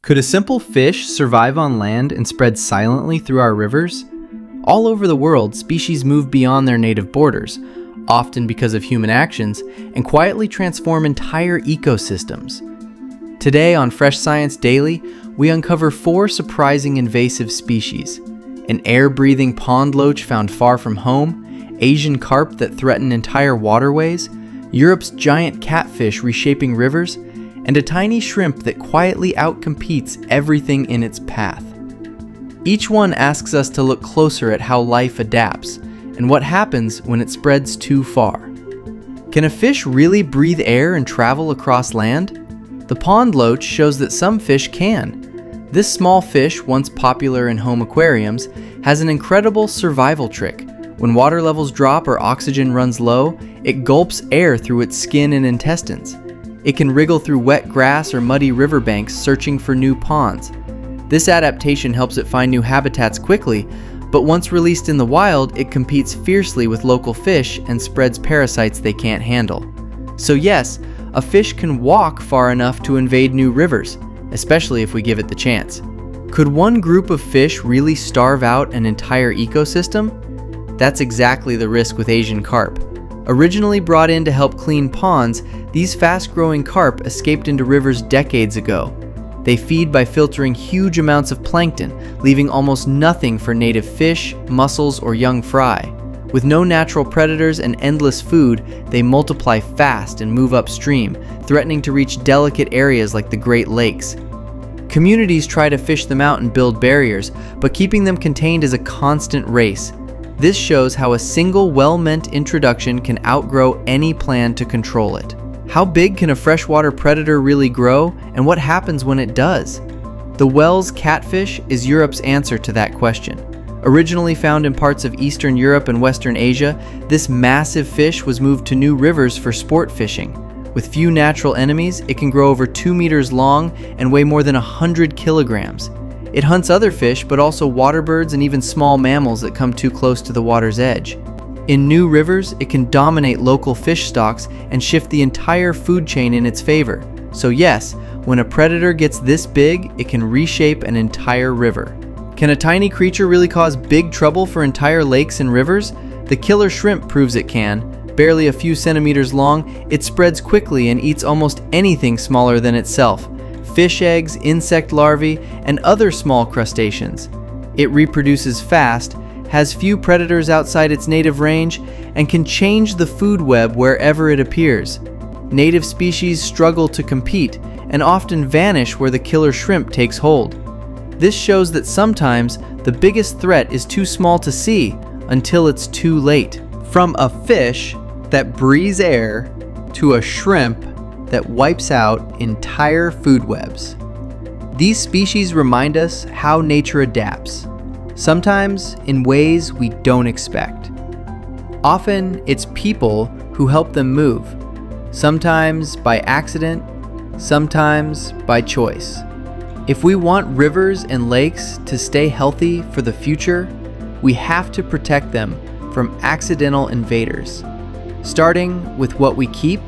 Could a simple fish survive on land and spread silently through our rivers? All over the world, species move beyond their native borders, often because of human actions, and quietly transform entire ecosystems. Today on Fresh Science Daily, we uncover 4 surprising invasive species: an air-breathing pond loach found far from home, Asian carp that threaten entire waterways, Europe's giant catfish reshaping rivers, and a tiny shrimp that quietly outcompetes everything in its path. Each one asks us to look closer at how life adapts and what happens when it spreads too far. Can a fish really breathe air and travel across land? The pond loach shows that some fish can. This small fish, once popular in home aquariums, has an incredible survival trick. When water levels drop or oxygen runs low, it gulps air through its skin and intestines. It can wriggle through wet grass or muddy riverbanks searching for new ponds. This adaptation helps it find new habitats quickly, but once released in the wild, it competes fiercely with local fish and spreads parasites they can't handle. So yes, a fish can walk far enough to invade new rivers, especially if we give it the chance. Could one group of fish really starve out an entire ecosystem? That's exactly the risk with Asian carp. Originally brought in to help clean ponds, these fast-growing carp escaped into rivers decades ago. They feed by filtering huge amounts of plankton, leaving almost nothing for native fish, mussels, or young fry. With no natural predators and endless food, they multiply fast and move upstream, threatening to reach delicate areas like the Great Lakes. Communities try to fish them out and build barriers, but keeping them contained is a constant race. This shows how a single well-meant introduction can outgrow any plan to control it. How big can a freshwater predator really grow, and what happens when it does? The Wells catfish is Europe's answer to that question. Originally found in parts of Eastern Europe and Western Asia, this massive fish was moved to new rivers for sport fishing. With few natural enemies, it can grow over 2 meters long and weigh more than 100 kilograms. It hunts other fish, but also water birds and even small mammals that come too close to the water's edge. In new rivers, it can dominate local fish stocks and shift the entire food chain in its favor. So yes, when a predator gets this big, it can reshape an entire river. Can a tiny creature really cause big trouble for entire lakes and rivers? The killer shrimp proves it can. Barely a few centimeters long, it spreads quickly and eats almost anything smaller than itself: fish eggs, insect larvae, and other small crustaceans. It reproduces fast, has few predators outside its native range, and can change the food web wherever it appears. Native species struggle to compete and often vanish where the killer shrimp takes hold. This shows that sometimes the biggest threat is too small to see until it's too late. From a fish that breathes air to a shrimp that wipes out entire food webs. These species remind us how nature adapts, sometimes in ways we don't expect. Often it's people who help them move, sometimes by accident, sometimes by choice. If we want rivers and lakes to stay healthy for the future, we have to protect them from accidental invaders, starting with what we keep,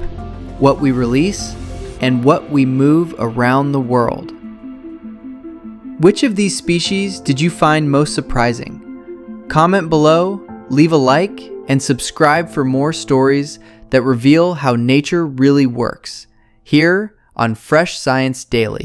what we release, and what we move around the world. Which of these species did you find most surprising? Comment below, leave a like, and subscribe for more stories that reveal how nature really works, here on Fresh Science Daily.